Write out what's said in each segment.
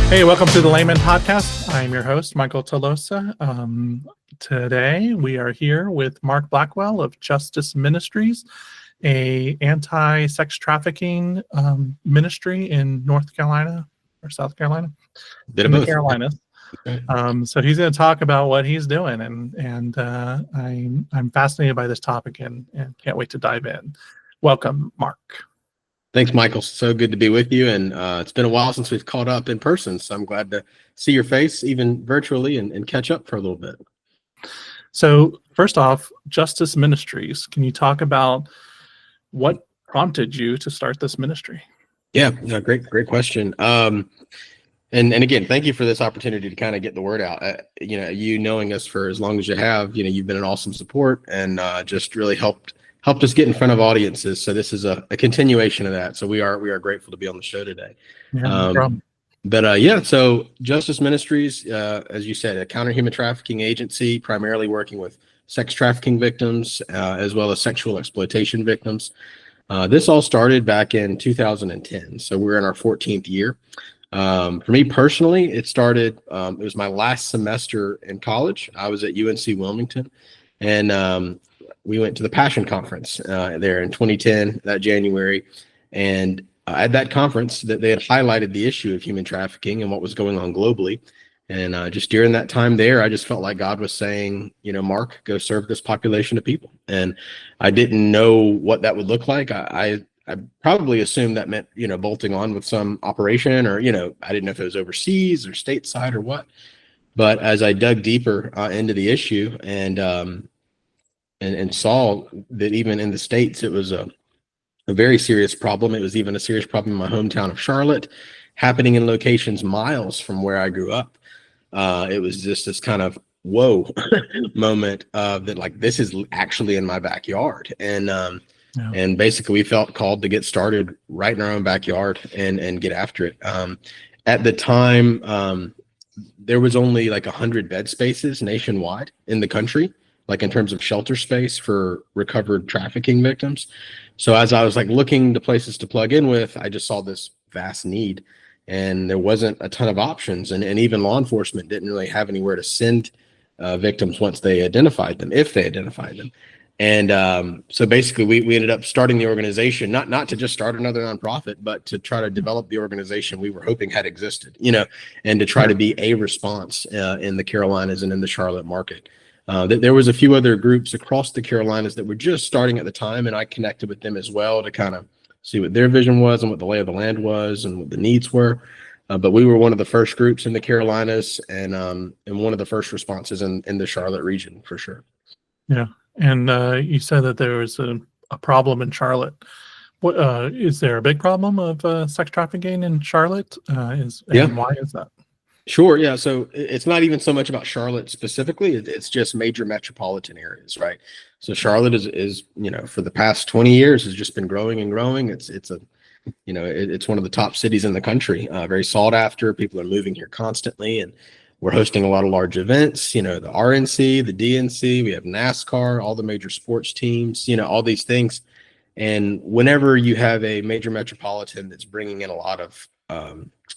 Hey, welcome to the Layman podcast. I'm your host, Michael Tolosa. Today we are here with Mark Blackwell of Justice Ministries, a anti-sex trafficking ministry in North Carolina or South Carolina, in the Carolinas. So he's going to talk about what he's doing, and I'm fascinated by this topic and can't wait to dive in. Welcome, Mark. Thanks, Michael. So good to be with you. And it's been a while since we've caught up in person. So I'm glad to see your face, even virtually, and catch up for a little bit. So first off, Justice Ministries. Can you talk about what prompted you to start this ministry? Yeah, no, great question. And again, thank you for this opportunity to kind of get the word out. You knowing us for as long as you have, you've been an awesome support and just really helped us get in front of audiences. So this is a continuation of that. So we are grateful to be on the show today. Yeah, no problem. So Justice Ministries, as you said, a counter-human trafficking agency, primarily working with sex trafficking victims, as well as sexual exploitation victims. This all started back in 2010. So we're in our 14th year. For me personally, it started, it was my last semester in college. I was at UNC Wilmington, and we went to the Passion Conference there in 2010, that January. And at that conference, that they had highlighted the issue of human trafficking and what was going on globally. And just during that time there, I just felt like God was saying, Mark, go serve this population of people. And I didn't know what that would look like. I probably assumed that meant, bolting on with some operation, or, I didn't know if it was overseas or stateside or what. But as I dug deeper into the issue and saw that even in the States, it was a very serious problem. It was even a serious problem in my hometown of Charlotte, happening in locations miles from where I grew up. It was just this kind of whoa moment of that, like, this is actually in my backyard. And basically we felt called to get started right in our own backyard and get after it. At the time, there was only like 100 bed spaces nationwide in the country, like in terms of shelter space for recovered trafficking victims. So as I was like looking to places to plug in with, I just saw this vast need, and there wasn't a ton of options. And even law enforcement didn't really have anywhere to send victims once they identified them, if they identified them. And so basically we ended up starting the organization, not to just start another nonprofit, but to try to develop the organization we were hoping had existed, and to try to be a response in the Carolinas and in the Charlotte market. There was a few other groups across the Carolinas that were just starting at the time, and I connected with them as well to kind of see what their vision was and what the lay of the land was and what the needs were. But we were one of the first groups in the Carolinas, and one of the first responses in the Charlotte region for sure. Yeah, and you said that there was a problem in Charlotte. What is there a big problem of sex trafficking in Charlotte? Why is that? Sure. Yeah. So it's not even so much about Charlotte specifically. It's just major metropolitan areas, right? So Charlotte is for the past 20 years has just been growing and growing. It's one of the top cities in the country, very sought after. People are moving here constantly, and we're hosting a lot of large events, the RNC, the DNC, we have NASCAR, all the major sports teams, all these things. And whenever you have a major metropolitan that's bringing in a lot of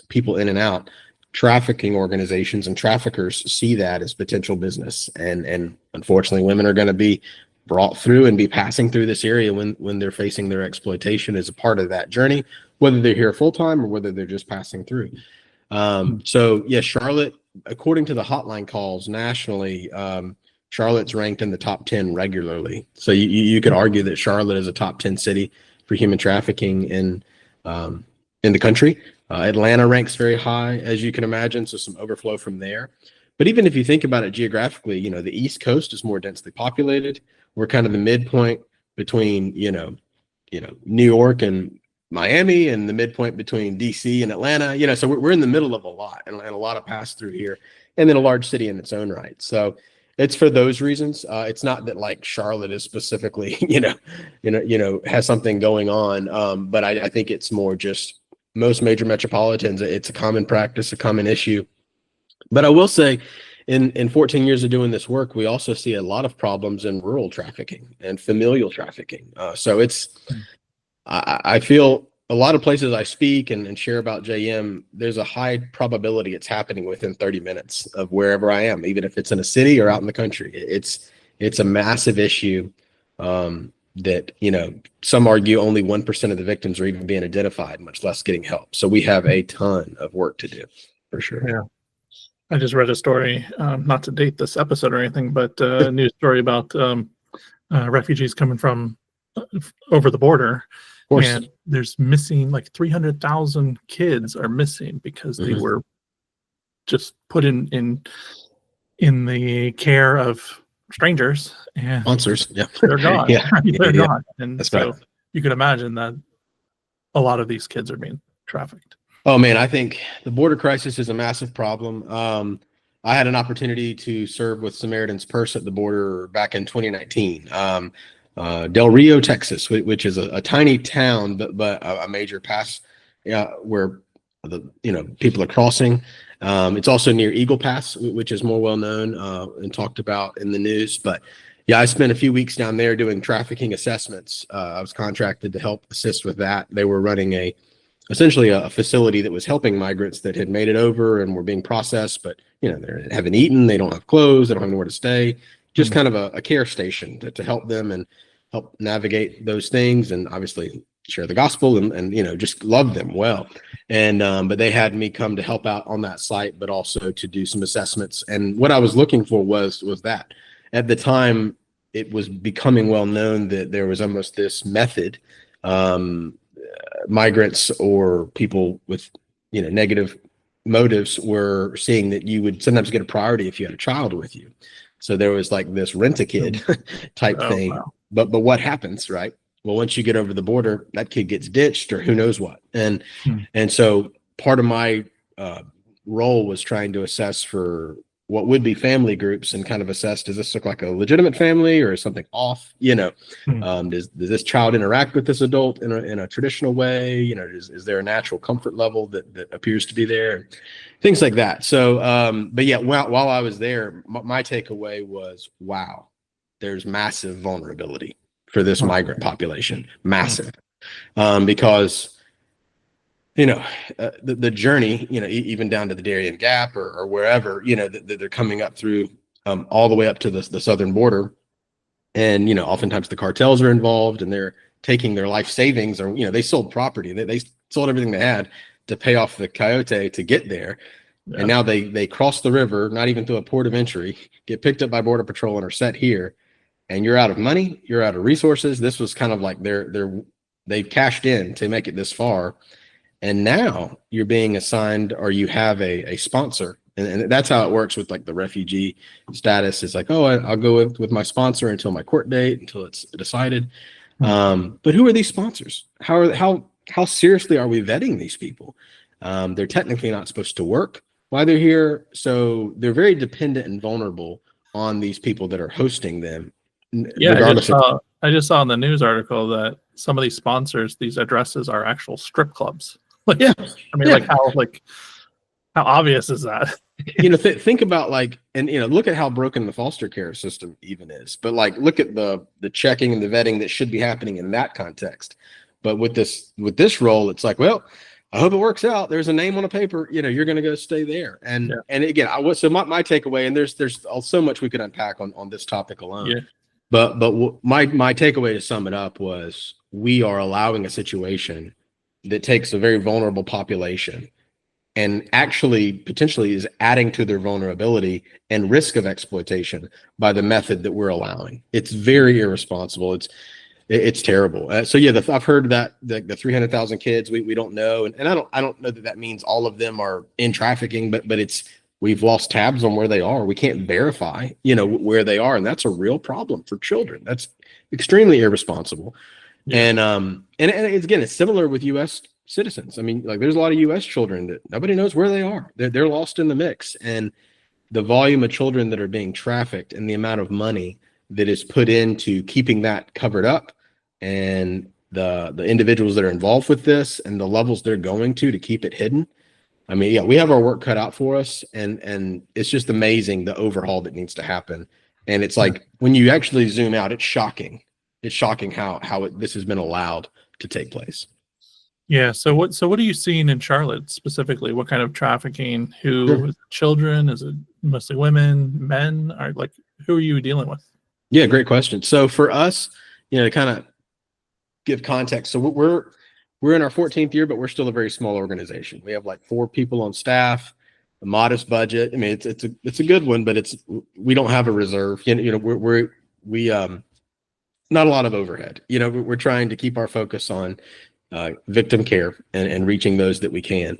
people in and out, trafficking organizations and traffickers see that as potential business. And unfortunately, women are going to be brought through and be passing through this area when they're facing their exploitation as a part of that journey, whether they're here full time or whether they're just passing through. So yeah, Charlotte, according to the hotline calls nationally, Charlotte's ranked in the top 10 regularly. So you could argue that Charlotte is a top 10 city for human trafficking in the country. Atlanta ranks very high, as you can imagine, so some overflow from there. But even if you think about it geographically, the East Coast is more densely populated. We're kind of the midpoint between, New York and Miami, and the midpoint between DC and Atlanta. So we're in the middle of a lot, and a lot of pass through here, and then a large city in its own right. So it's for those reasons. It's not that like Charlotte is specifically, has something going on. But I think it's more just most major metropolitans, it's a common practice, a common issue. But I will say, in 14 years of doing this work, we also see a lot of problems in rural trafficking and familial trafficking. So I feel a lot of places I speak and share about JM, there's a high probability it's happening within 30 minutes of wherever I am, even if it's in a city or out in the country. It's a massive issue that, some argue only 1% of the victims are even being identified, much less getting help. So we have a ton of work to do, for sure. Yeah. I just read a story, not to date this episode or anything, but a news story about refugees coming from over the border. Of course. And there's missing, like 300,000 kids are missing because they were just put in the care of strangers and Sponsors. Yeah. they're gone. Yeah. They're gone. And That's so right. you can imagine that a lot of these kids are being trafficked. Oh man, I think the border crisis is a massive problem. I had an opportunity to serve with Samaritan's Purse at the border back in 2019. Del Rio, Texas, which is a tiny town, but a major pass where people are crossing. It's also near Eagle Pass, which is more well known and talked about in the news. But yeah, I spent a few weeks down there doing trafficking assessments. I was contracted to help assist with that. They were running essentially a facility that was helping migrants that had made it over and were being processed, but they haven't eaten, they don't have clothes, they don't have nowhere to stay. Just kind of a care station to help them and help navigate those things, and obviously share the gospel and just love them well. And but they had me come to help out on that site, but also to do some assessments. And what I was looking for was that at the time it was becoming well known that there was almost this method. Migrants or people with negative motives were seeing that you would sometimes get a priority if you had a child with you. So there was like this rent-a-kid type thing. Wow. But what happens, right? Well, once you get over the border, that kid gets ditched or who knows what. And so part of my role was trying to assess for what would be family groups and kind of assess, does this look like a legitimate family or is something off? Does this child interact with this adult in a traditional way? Is there a natural comfort level that appears to be there? Things like that. So, but yeah, while I was there, my takeaway was, wow, there's massive vulnerability for this migrant population, massive, because the journey, even down to the Darien Gap or wherever, that they're coming up through, all the way up to the southern border. And, oftentimes the cartels are involved and they're taking their life savings, or, they sold property. They sold everything they had to pay off the coyote to get there. Yeah. And now they cross the river, not even through a port of entry, get picked up by Border Patrol and are set here. And you're out of money, you're out of resources. This was kind of like they've cashed in to make it this far. And now you're being assigned, or you have a sponsor. And that's how it works with like the refugee status. It's like, oh, I'll go with my sponsor until my court date, until it's decided. But who are these sponsors? How seriously are we vetting these people? They're technically not supposed to work while they're here. So they're very dependent and vulnerable on these people that are hosting them. Yeah, I just saw in the news article that some of these sponsors, these addresses are actual strip clubs. Yeah, I mean, how obvious is that? Think about look at how broken the foster care system even is. But look at the checking and the vetting that should be happening in that context. But with this role, it's like, well, I hope it works out. There's a name on a paper. You're going to go stay there. And again, so my takeaway, and there's so much we could unpack on this topic alone. Yeah. But my takeaway to sum it up was, we are allowing a situation that takes a very vulnerable population and actually potentially is adding to their vulnerability and risk of exploitation by the method that we're allowing. It's very irresponsible. It's terrible. So yeah, I've heard that the 300,000 kids, we don't know, and I don't know that means all of them are in trafficking, but we've lost tabs on where they are. We can't verify, where they are, and that's a real problem for children. That's extremely irresponsible. Yeah. And again, it's similar with U.S. citizens. I mean, there's a lot of U.S. children that nobody knows where they are. They're lost in the mix, and the volume of children that are being trafficked and the amount of money that is put into keeping that covered up, and the individuals that are involved with this and the levels they're going to keep it hidden. I mean, yeah, we have our work cut out for us, and it's just amazing the overhaul that needs to happen. And it's like, when you actually zoom out, it's shocking. It's shocking how this has been allowed to take place. Yeah. So what are you seeing in Charlotte specifically? What kind of trafficking? Who Sure. is it, children? Is it mostly women, men? Or like who are you dealing with? Yeah, great question. So for us, to kind of give context, so we're in our 14th year, but we're still a very small organization. We have like 4 people on staff, a modest budget. I mean, it's a good one, but we don't have a reserve. We not a lot of overhead. We're trying to keep our focus on victim care and reaching those that we can.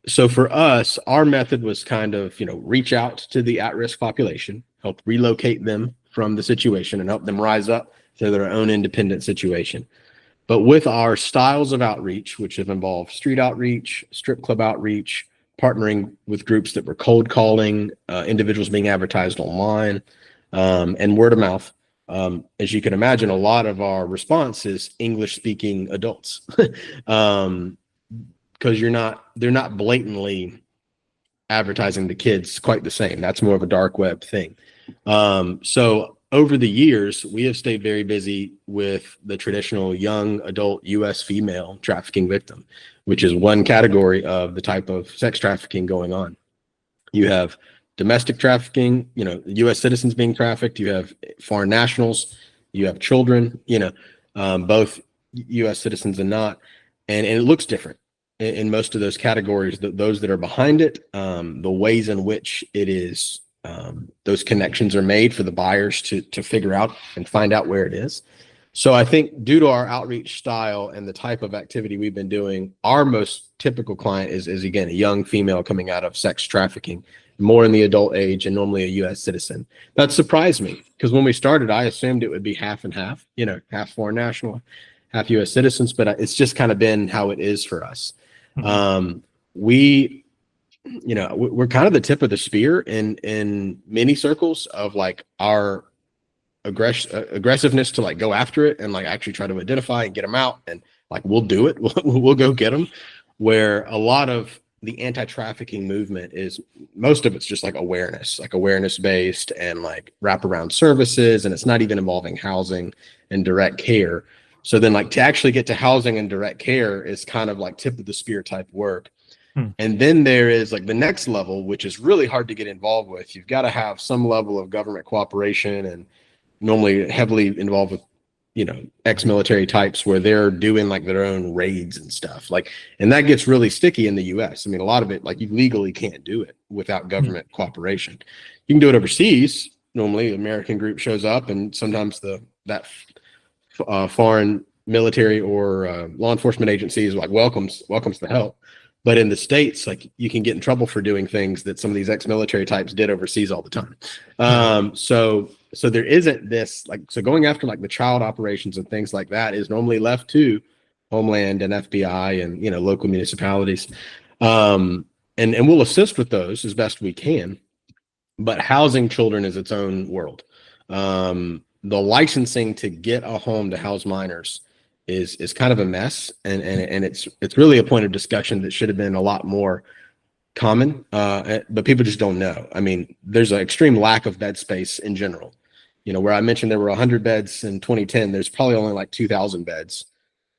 So for us, our method was kind of, reach out to the at-risk population, help relocate them from the situation and help them rise up to their own independent situation. But with our styles of outreach, which have involved street outreach, strip club outreach, partnering with groups that were cold calling, individuals being advertised online, and word of mouth. As you can imagine, a lot of our response is English-speaking adults. Because they're not blatantly advertising to kids quite the same. That's more of a dark web thing. So over the years, we have stayed very busy with the traditional young adult U.S. female trafficking victim, which is one category of the type of sex trafficking going on. You have domestic trafficking, U.S. citizens being trafficked. You have foreign nationals. You have children, both U.S. citizens and not. And it looks different in most of those categories, those that are behind it, the ways in which it is, those connections are made for the buyers to figure out and find out where it is. So I think due to our outreach style and the type of activity we've been doing, our most typical client is again, a young female coming out of sex trafficking, more in the adult age and normally a U.S. citizen. That surprised me because when we started, I assumed it would be half and half, half foreign national, half U.S. citizens, but it's just kind of been how it is for us. Mhm. We're kind of the tip of the spear in many circles of like our aggressiveness to like go after it and like actually try to identify and get them out, and like we'll do it. We'll go get them. Where a lot of the anti-trafficking movement is, most of it's just like awareness based and like wraparound services, and it's not even involving housing and direct care. So then like to actually get to housing and direct care is kind of like tip of the spear type work. Hmm. And then there is like the next level, which is really hard to get involved with. You've got to have some level of government cooperation and normally heavily involved with, ex-military types where they're doing like their own raids and stuff. Like, and that gets really sticky in the US. I mean, a lot of it, like you legally can't do it without government cooperation. You can do it overseas. Normally, the American group shows up, and sometimes that foreign military or law enforcement agencies like welcomes the help. But in the States, like you can get in trouble for doing things that some of these ex-military types did overseas all the time. So there isn't this like, so going after like the child operations and things like that is normally left to Homeland and FBI and local municipalities, and we'll assist with those as best we can. But housing children is its own world. The licensing to get a home to house minors is kind of a mess, and it's really a point of discussion that should have been a lot more common, but people just don't know. I mean, there's an extreme lack of bed space in general. Where I mentioned there were 100 beds in 2010, there's probably only like 2,000 beds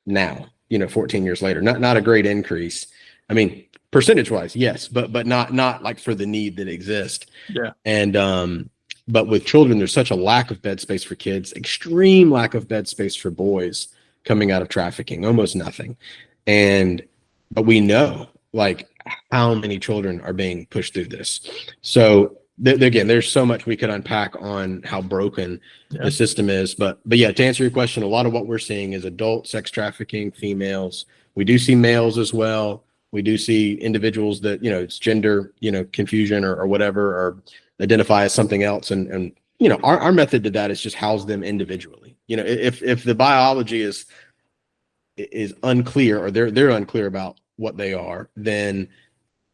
now. 14 years later, not a great increase. I mean, percentage wise, yes, but not like for the need that exists. Yeah. And but with children, there's such a lack of bed space for kids, extreme lack of bed space for boys coming out of trafficking, almost nothing. But we know like how many children are being pushed through this. So again, there's so much we could unpack on how broken the system is. But yeah, to answer your question, a lot of what we're seeing is adult sex trafficking, females. We do see males as well. We do see individuals that, it's gender, confusion or whatever, or identify as something else. And our method to that is just house them individually. If the biology is unclear, or they're unclear about what they are, then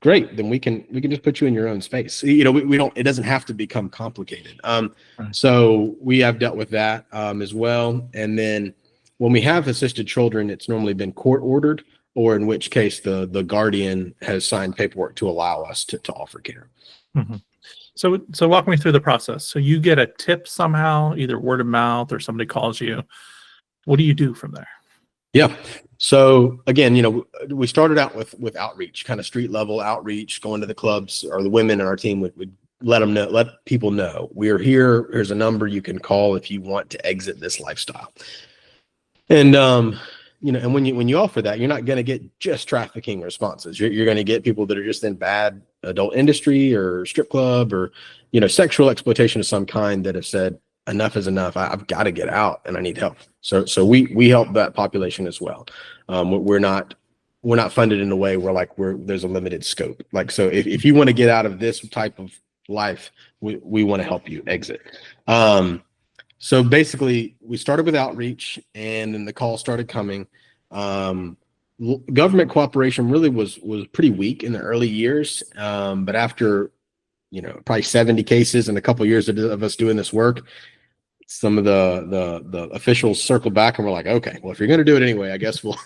great, then we can just put you in your own space. We don't, it doesn't have to become complicated. Right. So we have dealt with that as well. And then when we have assisted children, it's normally been court ordered, or in which case the guardian has signed paperwork to allow us to offer care. Mm-hmm. So walk me through the process. So you get a tip somehow, either word of mouth or somebody calls you. What do you do from there? Yeah. So again, we started out with outreach, kind of street level outreach, going to the clubs, or the women in our team would let people know we're here. Here's a number you can call if you want to exit this lifestyle. And and when you offer that, you're not going to get just trafficking responses. You're going to get people that are just in bad adult industry or strip club or sexual exploitation of some kind that have said enough is enough. I've got to get out and I need help. So we help that population as well. We're not funded in a way where there's a limited scope. Like, so if you want to get out of this type of life, we want to help you exit. So basically, we started with outreach, and then the calls started coming. Government cooperation really was pretty weak in the early years, but after probably 70 cases and a couple of years of us doing this work, some of the officials circled back and were like, okay, well, if you're going to do it anyway, I guess we'll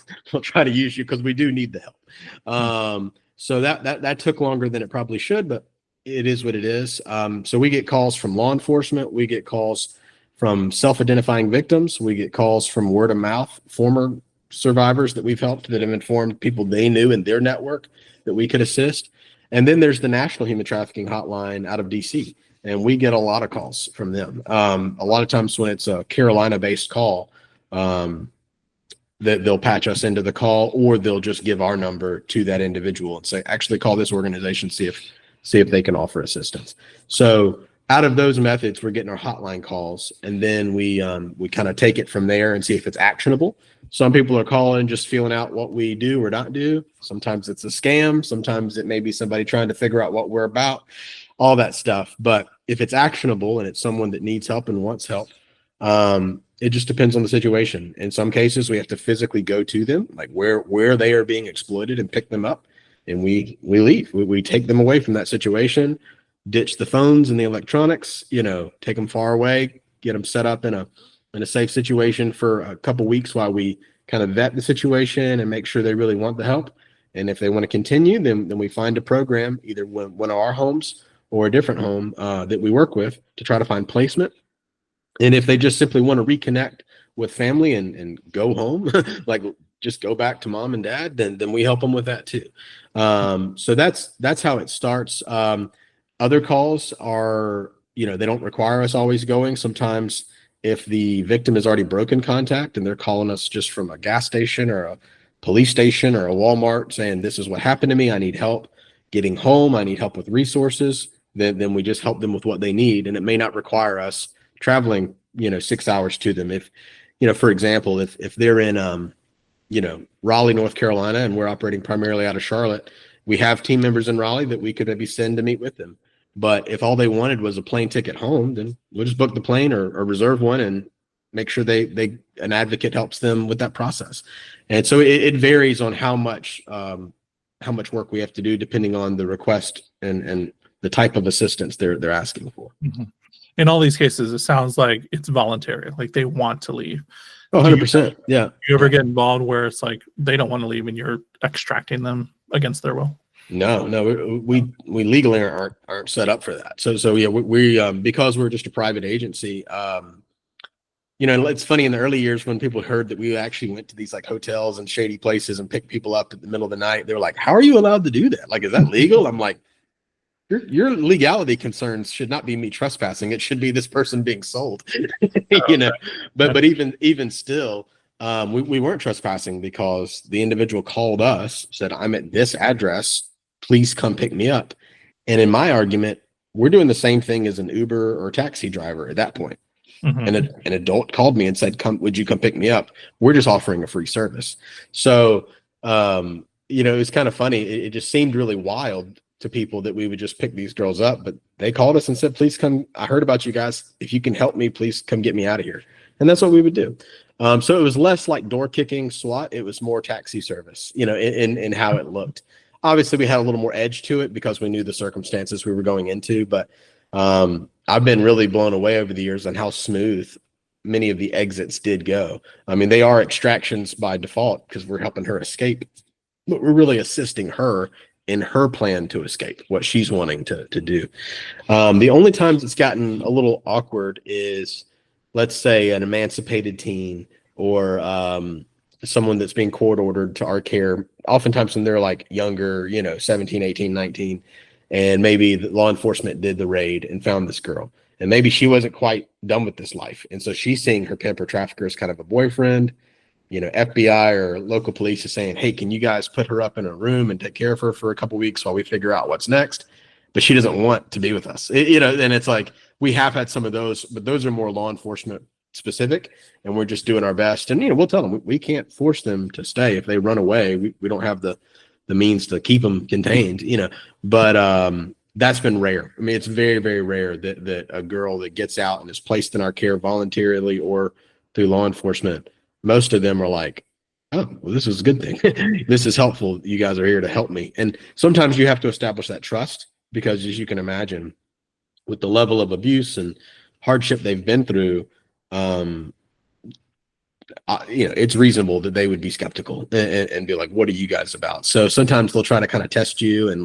try to use you because we do need the help. So that took longer than it probably should, but it is what it is. So we get calls from law enforcement, we get calls from self-identifying victims, we get calls from word of mouth, former survivors that we've helped that have informed people they knew in their network that we could assist. And then there's the National Human Trafficking Hotline out of DC, and we get a lot of calls from them. A lot of times when it's a Carolina-based call, that they'll patch us into the call, or they'll just give our number to that individual and say, actually call this organization, see if they can offer assistance. So out of those methods, we're getting our hotline calls, and then we kind of take it from there and see if it's actionable. Some people are calling just feeling out what we do or not do. Sometimes it's a scam. Sometimes it may be somebody trying to figure out what we're about, all that stuff. But if it's actionable and it's someone that needs help and wants help, it just depends on the situation. In some cases, we have to physically go to them, like where they are being exploited, and pick them up, and we leave. We take them away from that situation, ditch the phones and the electronics, take them far away, get them set up in a safe situation for a couple weeks while we kind of vet the situation and make sure they really want the help. And if they want to continue, then we find a program, either one of our homes or a different home that we work with, to try to find placement. And if they just simply want to reconnect with family and go home, like just go back to mom and dad, then we help them with that too. So that's how it starts. Other calls are, they don't require us always going. Sometimes if the victim has already broken contact and they're calling us just from a gas station or a police station or a Walmart saying, this is what happened to me, I need help getting home, I need help with resources, then we just help them with what they need. And it may not require us traveling, 6 hours to them. If, for example, if they're in, Raleigh, North Carolina, and we're operating primarily out of Charlotte, we have team members in Raleigh that we could maybe send to meet with them. But if all they wanted was a plane ticket home, then we'll just book the plane or reserve one and make sure an advocate helps them with that process. And so it varies on how much work we have to do depending on the request and the type of assistance they're asking for. Mm-hmm. In all these cases, it sounds like it's voluntary, like they want to leave. Oh, 100%. Yeah. Do you ever get involved where it's like they don't want to leave and you're extracting them against their will? No, we legally aren't set up for that. So yeah, we because we're just a private agency. It's funny, in the early years when people heard that we actually went to these like hotels and shady places and picked people up in the middle of the night, they were like, "How are you allowed to do that? Like, is that legal?" I'm like, your legality concerns should not be me trespassing. It should be this person being sold. But even still, we weren't trespassing because the individual called us, said, "I'm at this address, please come pick me up." And in my argument, we're doing the same thing as an Uber or taxi driver at that point. Mm-hmm. And an adult called me and said, would you come pick me up? We're just offering a free service. So, it was kind of funny. It just seemed really wild to people that we would just pick these girls up, but they called us and said, please come. I heard about you guys. If you can help me, please come get me out of here. And that's what we would do. So it was less like door kicking SWAT. It was more taxi service, in how it looked. Obviously, we had a little more edge to it because we knew the circumstances we were going into. But I've been really blown away over the years on how smooth many of the exits did go. I mean, they are extractions by default because we're helping her escape, but we're really assisting her in her plan to escape, what she's wanting to do. The only times it's gotten a little awkward is, let's say, an emancipated teen or someone that's being court ordered to our care, oftentimes when they're like younger, 17, 18, 19, and maybe the law enforcement did the raid and found this girl. And maybe she wasn't quite done with this life. And so she's seeing her pimp or trafficker as kind of a boyfriend. FBI or local police is saying, hey, can you guys put her up in a room and take care of her for a couple of weeks while we figure out what's next? But she doesn't want to be with us. And it's like, we have had some of those, but those are more law enforcement specific, and we're just doing our best. And, we'll tell them we can't force them to stay. If they run away, we don't have the means to keep them contained, but that's been rare. I mean, it's very, very rare that a girl that gets out and is placed in our care voluntarily or through law enforcement, most of them are like, oh, well, this is a good thing. This is helpful. You guys are here to help me. And sometimes you have to establish that trust because, as you can imagine, with the level of abuse and hardship they've been through, it's reasonable that they would be skeptical and be like, what are you guys about? So sometimes they'll try to kind of test you and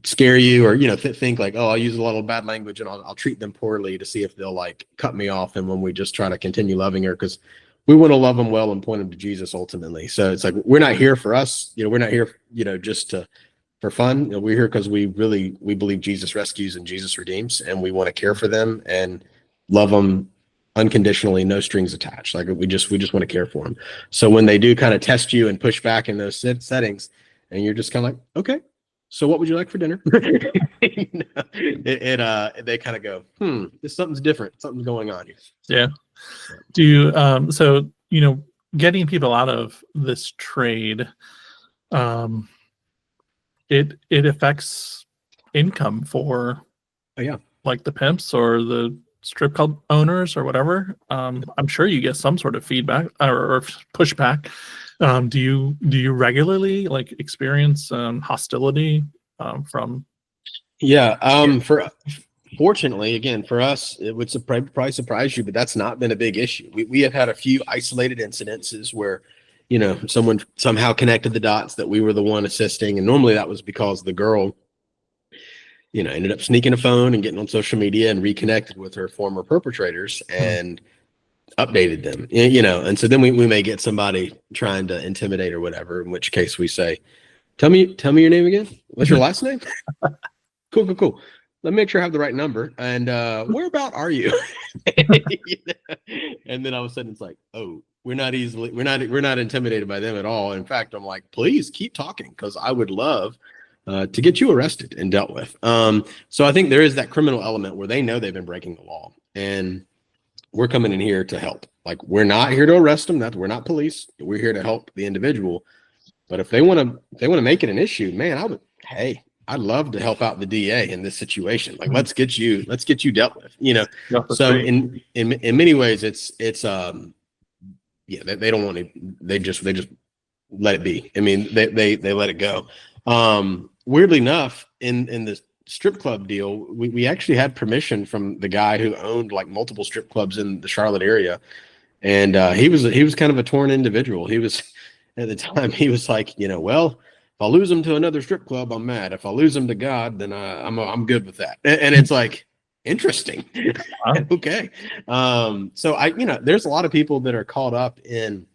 scare you, or think like, oh, I'll use a lot of bad language and I'll treat them poorly to see if they'll like cut me off. And when we just try to continue loving her, because we want to love them well and point them to Jesus ultimately. So it's like, we're not here for us, we're not here just for fun. We're here because we believe Jesus rescues and Jesus redeems, and we want to care for them and love them unconditionally, no strings attached. Like we just want to care for them. So when they do kind of test you and push back in those settings, and you're just kind of like, okay, so what would you like for dinner? They kind of go, something's different. Something's going on here. Yeah. Do you, so, getting people out of this trade, it affects income for, like the pimps or the strip club owners or whatever. I'm sure you get some sort of feedback or pushback. Do you regularly experience hostility from? Fortunately, again, for us, it would probably surprise you, but that's not been a big issue. We have had a few isolated incidences where, someone somehow connected the dots that we were the one assisting. And normally that was because the girl, ended up sneaking a phone and getting on social media and reconnected with her former perpetrators and updated them, and so then we may get somebody trying to intimidate or whatever, in which case we say, tell me your name again. What's your last name? Cool. Let me make sure I have the right number. And where about are you? And then all of a sudden it's like, oh, we're not intimidated by them at all. In fact, I'm like, please keep talking, because I would love to get you arrested and dealt with. So I think there is that criminal element where they know they've been breaking the law, and we're coming in here to help. Like, we're not here to arrest them. We're not police. We're here to help the individual. But if they want to make it an issue, man, I'd love to help out the DA in this situation. Like, let's get you dealt with, So in many ways, it's they don't want to, they just let it be. I mean, they let it go. Weirdly enough, in the strip club deal, we actually had permission from the guy who owned like multiple strip clubs in the Charlotte area. And he was kind of a torn individual. He was, at the time, he was like, well, if I lose them to another strip club, I'm mad. If I lose them to God, then I'm good with that. And it's like, interesting. Wow. Okay. So there's a lot of people that are caught up in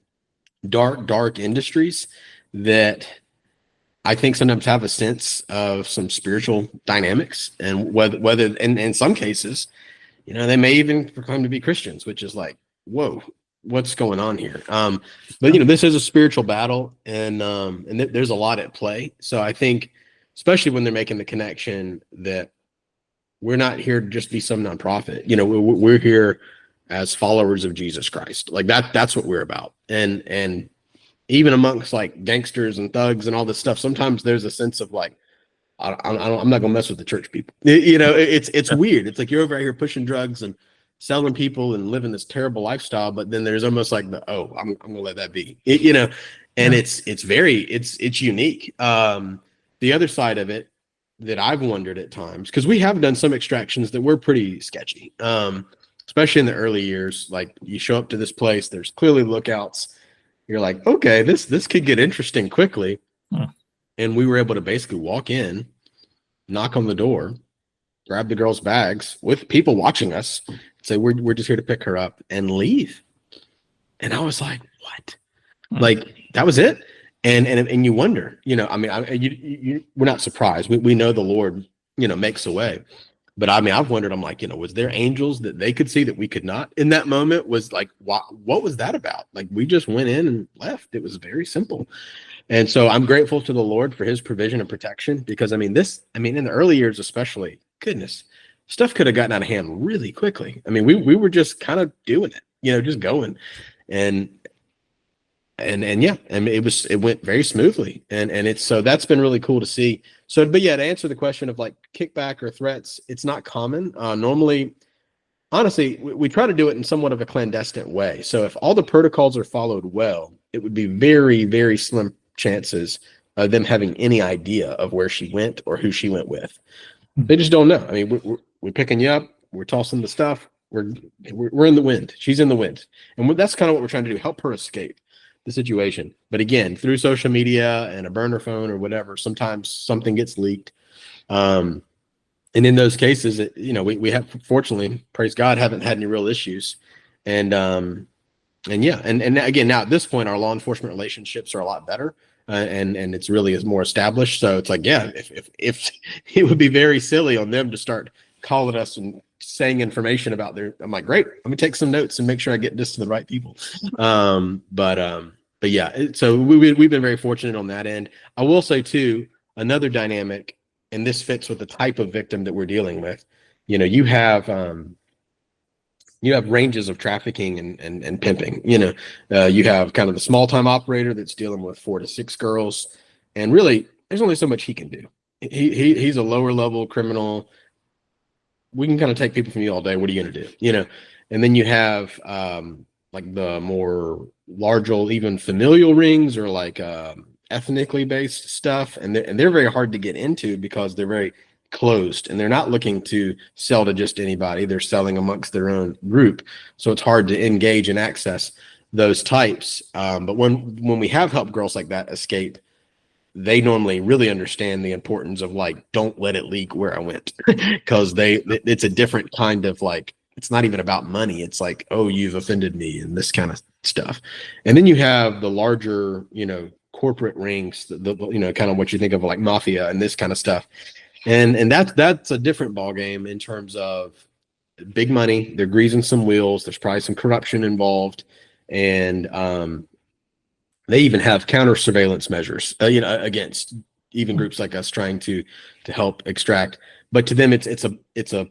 dark industries that I think sometimes have a sense of some spiritual dynamics, and whether in some cases, they may even proclaim to be Christians, which is like, whoa, what's going on here? But this is a spiritual battle, and there's a lot at play. So I think, especially when they're making the connection that we're not here to just be some nonprofit, we're here as followers of Jesus Christ. Like that's what we're about. And even amongst like gangsters and thugs and all this stuff, sometimes there's a sense of like, I'm not gonna mess with the church people. It's weird. It's like you're over here pushing drugs and selling people and living this terrible lifestyle, but then there's almost like I'm gonna let that be, and it's unique. The other side of it that I've wondered at times, because we have done some extractions that were pretty sketchy, especially in the early years. Like, you show up to this place, there's clearly lookouts. You're like, okay, this could get interesting quickly. And we were able to basically walk in, knock on the door, grab the girl's bags with people watching us, say, we're just here to pick her up, and leave. And I was like, what? Hmm. Like, that was it? And you wonder, I mean, we're not surprised. We know the Lord, makes a way. But I mean, I've wondered, I'm like, was there angels that they could see that we could not in that moment? Was like, what was that about? Like, we just went in and left. It was very simple. And so I'm grateful to the Lord for his provision and protection, because I mean, in the early years, especially, goodness, stuff could have gotten out of hand really quickly. I mean, we were just kind of doing it, just going. And yeah, I mean, it went very smoothly, and it's, so that's been really cool to see. So, but yeah, to answer the question of like kickback or threats, it's not common. Normally, honestly, we try to do it in somewhat of a clandestine way. So if all the protocols are followed well, it would be very, very slim chances of them having any idea of where she went or who she went with. They just don't know. I mean, we're picking you up, we're tossing the stuff, we're in the wind. She's in the wind, and that's kind of what we're trying to do: help her escape the situation. But again, through social media and a burner phone or whatever, sometimes something gets leaked. And in those cases, we have, fortunately, praise God, haven't had any real issues. And yeah, and again, now at this point, our law enforcement relationships are a lot better, and it's really is more established. So it's like, yeah, if it would be very silly on them to start calling us and saying information about I'm like, great, let me take some notes and make sure I get this to the right people. But yeah, so we've been very fortunate on that end. I will say too, another dynamic, and this fits with the type of victim that we're dealing with. You have ranges of trafficking and pimping. You have kind of the small time operator that's dealing with 4 to 6 girls, and really, there's only so much he can do. He's a lower level criminal. We can kind of take people from you all day. What are you going to do? And then you have like the more larger, even familial rings, or like ethnically based stuff, and they're very hard to get into because they're very closed, and they're not looking to sell to just anybody. They're selling amongst their own group, so it's hard to engage and access those types. But when we have helped girls like that escape, they normally really understand the importance of like, don't let it leak where I went, because it's a different kind of like, it's not even about money. It's like, oh, you've offended me and this kind of stuff. And then you have the larger, corporate rings, the kind of what you think of like mafia and this kind of stuff. And that's a different ball game in terms of big money. They're greasing some wheels. There's probably some corruption involved, and they even have counter surveillance measures, against even groups like us trying to help extract. But to them, it's a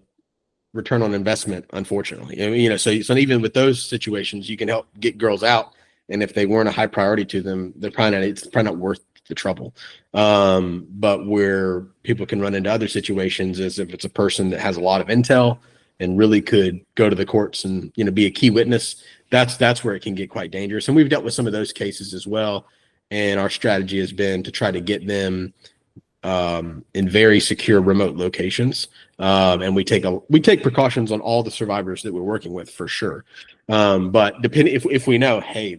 return on investment, unfortunately. I mean, so even with those situations, you can help get girls out, and if they weren't a high priority to them, it's probably not worth the trouble. But where people can run into other situations is if it's a person that has a lot of intel and really could go to the courts and be a key witness. That's where it can get quite dangerous. And we've dealt with some of those cases as well. And our strategy has been to try to get them in very secure remote locations. And we take precautions on all the survivors that we're working with, for sure. But depending, if we know, hey,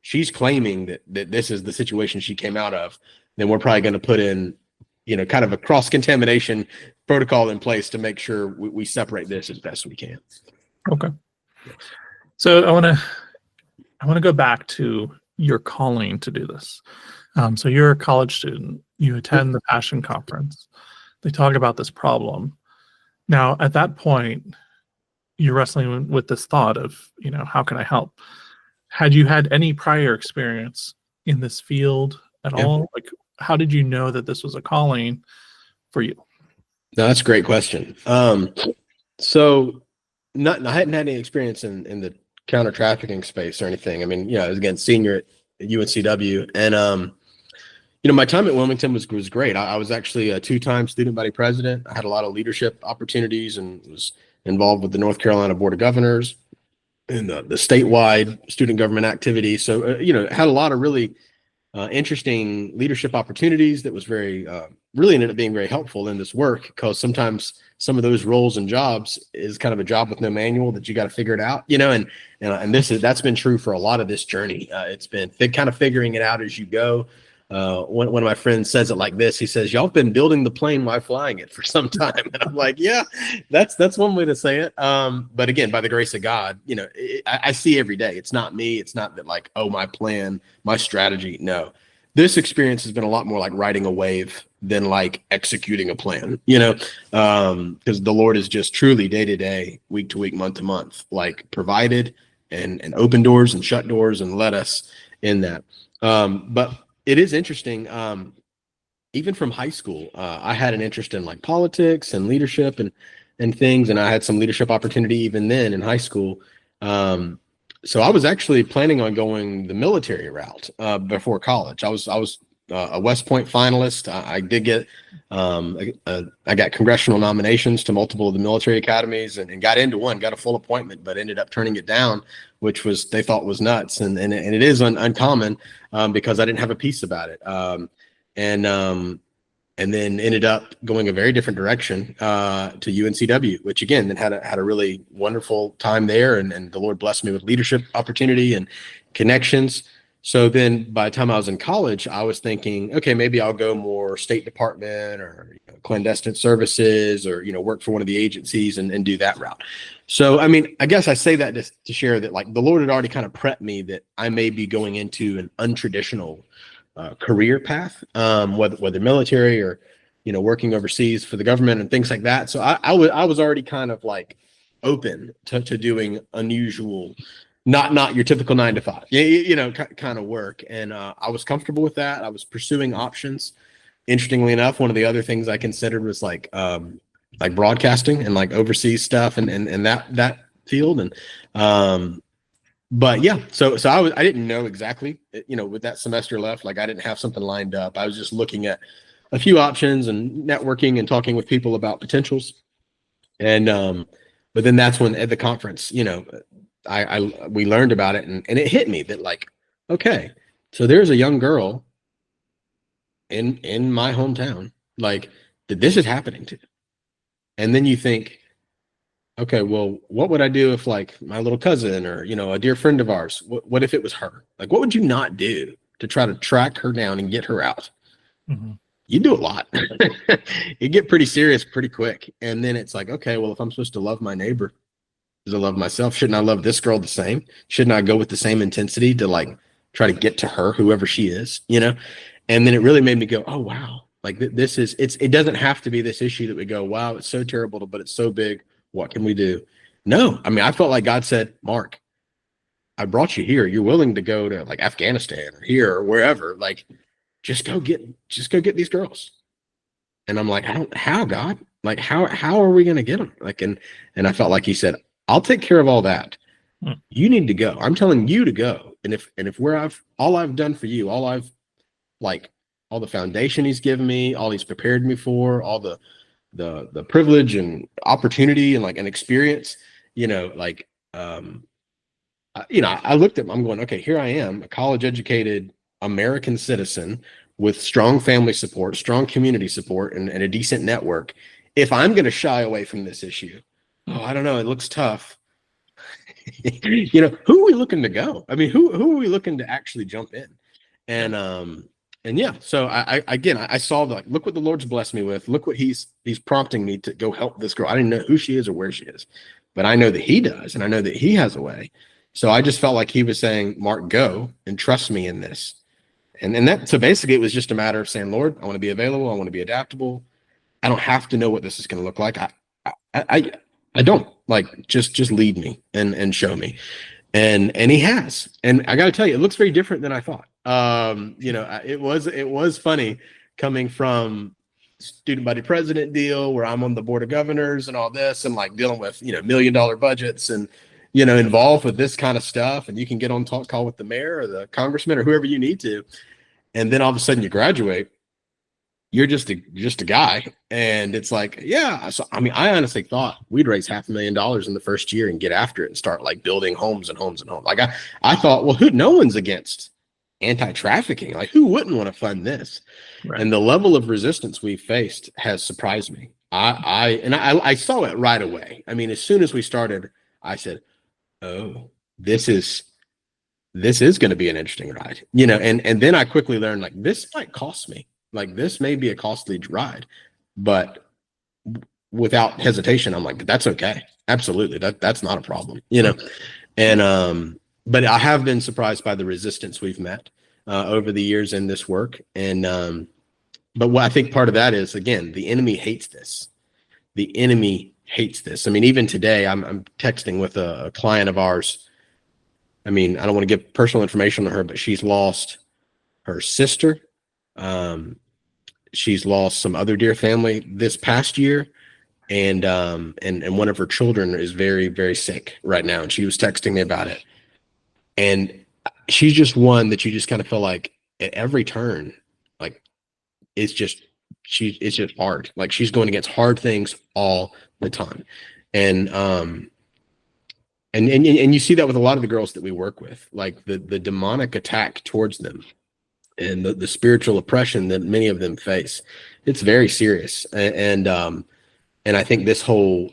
she's claiming that this is the situation she came out of, then we're probably going to put in, kind of a cross-contamination protocol in place to make sure we separate this as best we can. Okay. So I want to go back to your calling to do this. So you're a college student. You attend the Passion Conference. They talk about this problem. Now, at that point, you're wrestling with this thought of, how can I help? Had you had any prior experience in this field at all? Like, how did you know that this was a calling for you? No, that's a great question. So I hadn't had any experience in the counter trafficking space or anything. I mean, I was, again, senior at UNCW, and my time at Wilmington was great. I was actually a 2-time student body president. I had a lot of leadership opportunities and was involved with the North Carolina Board of Governors and the statewide student government activity. So, had a lot of really interesting leadership opportunities that was very, really ended up being very helpful in this work, because sometimes some of those roles and jobs is kind of a job with no manual that you got to figure it out, and that's been true for a lot of this journey. It's been kind of figuring it out as you go. one of my friends says it like this. He says, "Y'all been building the plane while flying it for some time." And I'm like, yeah, that's one way to say it. But again, by the grace of God, I see every day. It's not me. It's not that like, oh, my plan, my strategy. No, this experience has been a lot more like riding a wave than like executing a plan, because the Lord is just truly day to day, week to week, month to month, like provided and open doors and shut doors and led us in that. But it is interesting. Even from high school, I had an interest in like politics and leadership and things, and I had some leadership opportunity even then in high school. So I was actually planning on going the military route before college. I was a West Point finalist. I did get I got congressional nominations to multiple of the military academies and got into one, got a full appointment, but ended up turning it down, which was they thought was nuts, and it is uncommon because I didn't have a piece about it. And then ended up going a very different direction to UNCW, which again then had a really wonderful time there, and the Lord blessed me with leadership opportunity and connections. So then by the time I was in college, I was thinking, okay, maybe I'll go more State Department or clandestine services or work for one of the agencies and do that route. So I mean, I guess I say that to share that like the Lord had already kind of prepped me that I may be going into an untraditional career path, whether military or working overseas for the government and things like that. So I was already kind of like open to doing unusual, not your typical 9 to 5, kind of work, and I was comfortable with that. I was pursuing options. Interestingly enough, one of the other things I considered was like broadcasting and like overseas stuff and that field and. But yeah, so I didn't know exactly, with that semester left, like I didn't have something lined up. I was just looking at a few options and networking and talking with people about potentials. And but then that's when at the conference, we learned about it and it hit me that like, okay, so there's a young girl in my hometown, like that this is happening to. And then you think, okay, well, what would I do if like my little cousin or, a dear friend of ours, what if it was her? Like, what would you not do to try to track her down and get her out? Mm-hmm. You do a lot. You get pretty serious pretty quick. And then it's like, okay, well, if I'm supposed to love my neighbor as I love myself, shouldn't I love this girl the same? Shouldn't I go with the same intensity to like try to get to her, whoever she is, And then it really made me go, oh, wow. Like it doesn't have to be this issue that we go, wow, it's so terrible, but it's so big. What can we do? No, I mean, I felt like God said, Mark, I brought you here. You're willing to go to like Afghanistan or here or wherever. Like, just go get these girls. And I'm like, how God? Like, how are we going to get them? Like, and I felt like he said, I'll take care of all that. You need to go. I'm telling you to go. And if all I've done for you, all the foundation he's given me, all he's prepared me for, all the privilege and opportunity and like an experience, I looked at, I'm going, okay, here I am, a college educated American citizen with strong family support, strong community support, and a decent network. If I'm going to shy away from this issue, I don't know, it looks tough. Who are we looking to go? I mean, who are we looking to actually jump in? And yeah, so I saw like, look what the Lord's blessed me with. Look what he's prompting me to go help this girl. I didn't know who she is or where she is, but I know that he does, and I know that he has a way. So I just felt like he was saying, Mark, go and trust me in this. And that, so basically it was just a matter of saying, Lord, I want to be available. I want to be adaptable. I don't have to know what this is going to look like. I don't, like, just lead me and show me. And he has, and I got to tell you, it looks very different than I thought. It was funny coming from student body president deal where I'm on the board of governors and all this, and like dealing with, $1 million budgets and, involved with this kind of stuff. And you can get on talk call with the mayor or the congressman or whoever you need to. And then all of a sudden you graduate, you're just a guy. And it's like, yeah. So, I mean, I honestly thought we'd raise $500,000 in the first year and get after it and start like building homes and homes and homes. Like I thought, well, no one's against anti-trafficking. Like, who wouldn't want to fund this? Right. And the level of resistance we faced has surprised me. I saw it right away. I mean, as soon as we started, I said, oh, this is this is going to be an interesting ride, you know, and then I quickly learned, like, this might cost me, like, this may be a costly ride, but without hesitation, I'm like, that's okay. Absolutely. That's not a problem, you know? And, but I have been surprised by the resistance we've met, over the years in this work. And, but what I think part of that is, again, the enemy hates this. The enemy hates this. I mean, even today, I'm texting with a client of ours. I mean, I don't want to give personal information on her, but she's lost her sister. She's lost some other dear family this past year. And one of her children is very, very sick right now. And she was texting me about it. And she's just one that you just kind of feel like at every turn, like, it's just hard. Like, she's going against hard things all the time. And you see that with a lot of the girls that we work with, like the demonic attack towards them and the spiritual oppression that many of them face. It's very serious. And I think this whole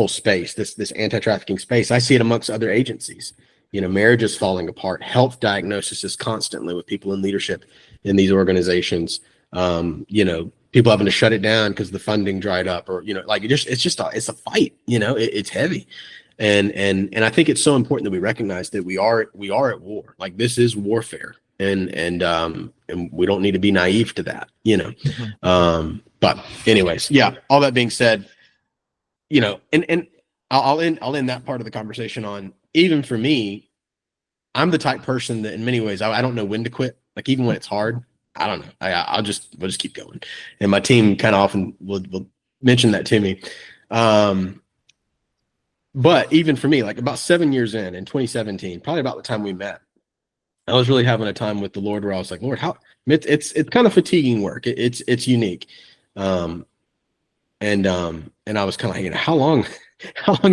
space, this anti-trafficking space, I see it amongst other agencies. You know, marriages falling apart, health diagnosis is constantly with people in leadership in these organizations. You know, people having to shut it down because the funding dried up, or, you know, like, it's a fight. You know, it's heavy, and I think it's so important that we recognize that we are at war. Like, this is warfare, and we don't need to be naive to that. You know, but anyways, yeah. All that being said, you know, and I'll end that part of the conversation on, even for me, I'm the type person that in many ways I don't know when to quit. Like, even when it's hard, I don't know. We'll just keep going. And my team kind of often will mention that to me. But even for me, like, about 7 years in 2017, probably about the time we met, I was really having a time with the Lord where I was like, Lord, how it's kind of fatiguing work. It's unique. And I was kind of like, you know, how long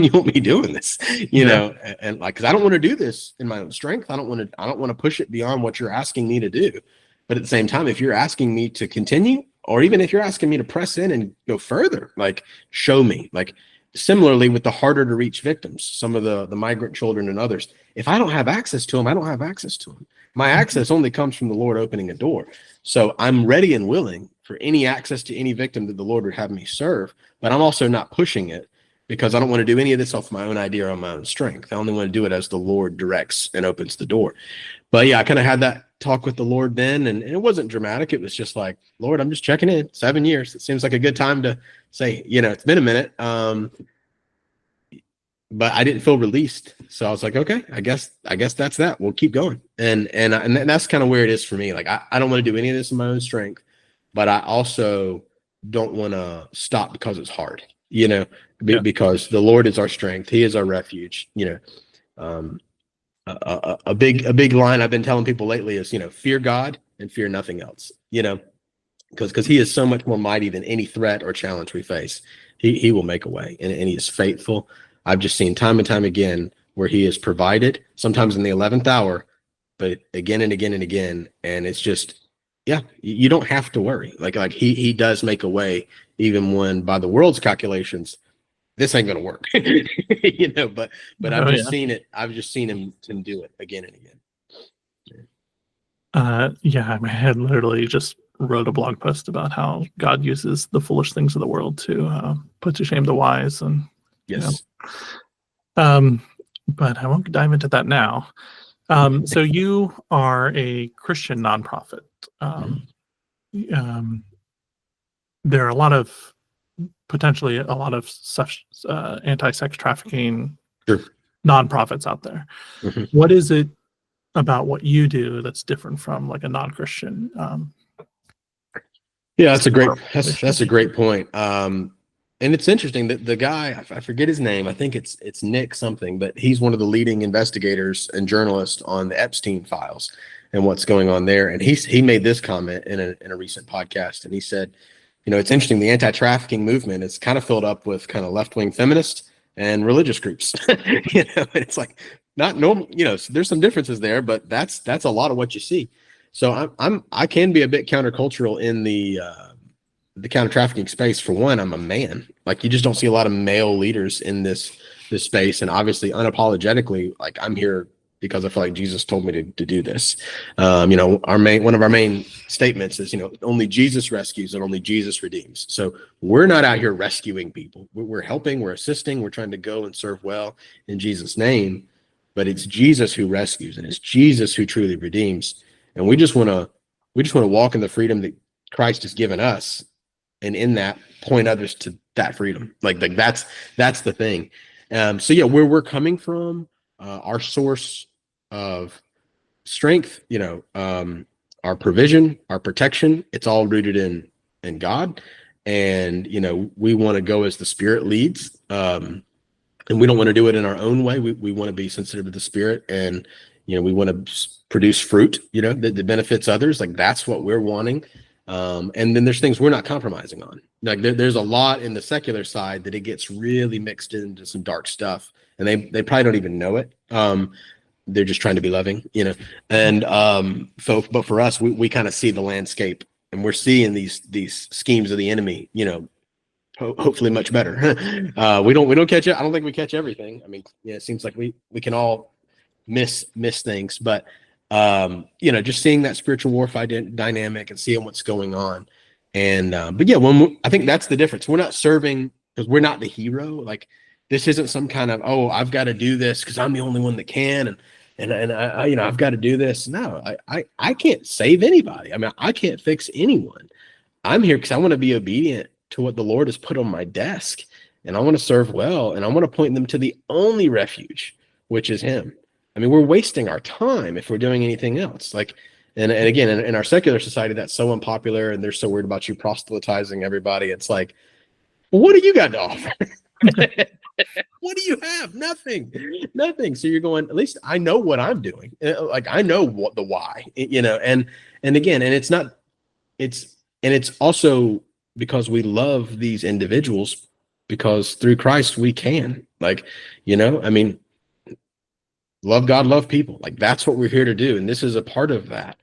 you want me doing this, you know, and like, cause I don't want to do this in my own strength. I don't want to push it beyond what you're asking me to do. But at the same time, if you're asking me to continue, or even if you're asking me to press in and go further, like, show me. Like, similarly with the harder to reach victims, some of the migrant children and others, if I don't have access to them, I don't have access to them. My access only comes from the Lord opening a door. So I'm ready and willing for any access to any victim that the Lord would have me serve, but I'm also not pushing it, because I don't want to do any of this off my own idea or on my own strength. I only want to do it as the Lord directs and opens the door. But yeah, I kind of had that talk with the Lord then, and it wasn't dramatic. It was just like, Lord, I'm just checking in. 7 years. It seems like a good time to say, you know, it's been a minute. But I didn't feel released. So I was like, okay, I guess that's that. We'll keep going. And that's kind of where it is for me. Like, I don't want to do any of this in my own strength, but I also don't want to stop because it's hard, you know, because the Lord is our strength. He is our refuge, you know. A big line I've been telling people lately is, you know, fear God and fear nothing else, you know, because he is so much more mighty than any threat or challenge we face. He will make a way, and he is faithful. I've just seen time and time again where he has provided, sometimes in the 11th hour, but again and again and again. And it's just, yeah, you don't have to worry. Like he does make a way, even when by the world's calculations, this ain't gonna work. You know, but I've just seen it. I've just seen him do it again and again. Yeah, I had literally just wrote a blog post about how God uses the foolish things of the world to put to shame the wise, and yes. But I won't dive into that now. So you are a Christian nonprofit. There are potentially a lot of such anti-sex trafficking nonprofits out there. What is it about what you do that's different from like a non-Christian? Yeah, that's a great point. And it's interesting that the guy, I forget his name, I think it's Nick something, but he's one of the leading investigators and journalists on the Epstein files and what's going on there. And he made this comment in a recent podcast, and he said, you know, it's interesting, the anti-trafficking movement is kind of filled up with kind of left-wing feminists and religious groups. You know, it's like not normal, you know, so there's some differences there, but that's a lot of what you see. So I can be a bit countercultural in the counter trafficking space. For one, I'm a man. Like, you just don't see a lot of male leaders in this space, and obviously unapologetically, like, I'm here because I feel like Jesus told me to do this. One of our main statements is, only Jesus rescues and only Jesus redeems. So we're not out here rescuing people. We're helping, we're assisting, we're trying to go and serve well in Jesus' name, but it's Jesus who rescues and it's Jesus who truly redeems. And we just want to walk in the freedom that Christ has given us, and in that point others to that freedom. Like that's the thing. So yeah, where we're coming from, our source of strength, our provision, our protection, it's all rooted in God. And we want to go as the Spirit leads, and we don't want to do it in our own way. We want to be sensitive to the Spirit, and we want to produce fruit that benefits others. Like that's what we're wanting. And then there's things we're not compromising on. Like there's a lot in the secular side that it gets really mixed into some dark stuff, and they probably don't even know it. They're just trying to be loving, and but for us, we kind of see the landscape, and we're seeing these schemes of the enemy, hopefully much better. We don't catch it. I don't think we catch everything. I mean, it seems like we can all miss things, but just seeing that spiritual warfare dynamic and seeing what's going on. And but yeah, I think that's the difference. We're not serving because we're not the hero. Like this isn't some kind of, oh, I've got to do this because I'm the only one that can, and I I've got to do this. No, I can't save anybody. I mean, I can't fix anyone. I'm here because I want to be obedient to what the Lord has put on my desk, and I want to serve well, and I want to point them to the only refuge, which is Him. I mean, we're wasting our time if we're doing anything else. Like, and again, in our secular society, that's so unpopular, and they're so worried about you proselytizing everybody. It's like, well, what do you got to offer? What do you have? Nothing. So you're going, at least I know what I'm doing. Like I know what the why, and again, and it's also because we love these individuals, because through Christ we can, I mean, love God, love people. Like that's what we're here to do. And this is a part of that.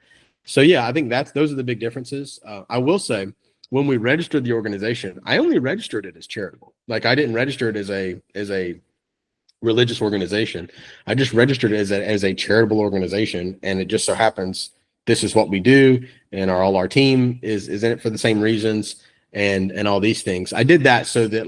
So yeah, I think those are the big differences. I will say, when we registered the organization, I only registered it as charitable. Like I didn't register it as a religious organization. I just registered it as a charitable organization. And it just so happens this is what we do. And all our team is in it for the same reasons and all these things. I did that so that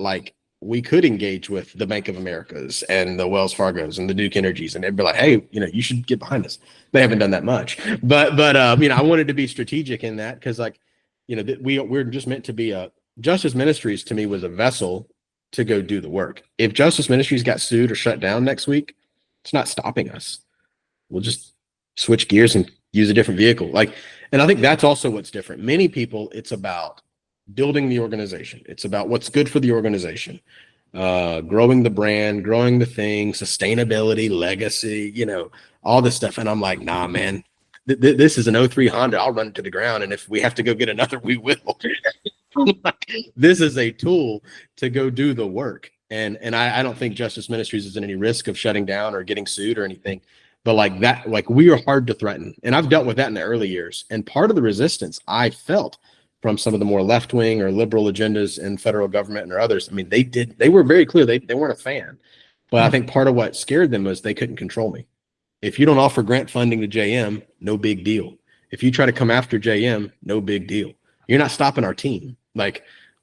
we could engage with the Bank of Americas and the Wells Fargos and the Duke Energies, and they'd be like, hey, you should get behind us. They haven't done that much, but I wanted to be strategic in that, because we're just meant to be Justice Ministries to me was a vessel to go do the work. If Justice Ministries got sued or shut down next week, it's not stopping us. We'll just switch gears and use a different vehicle. And I think that's also what's different. Many people, it's about building the organization. It's about what's good for the organization, growing the brand, growing the thing, sustainability, legacy, all this stuff. And I'm like, nah, man, this is an 03 Honda. I'll run it to the ground. And if we have to go get another, we will. This is a tool to go do the work. And I don't think Justice Ministries is in any risk of shutting down or getting sued or anything. But we are hard to threaten. And I've dealt with that in the early years. And part of the resistance I felt from some of the more left-wing or liberal agendas in federal government or others, I mean, they were very clear. They weren't a fan. But I think part of what scared them was they couldn't control me. If you don't offer grant funding to JM, no big deal. If you try to come after JM, no big deal. You're not stopping our team.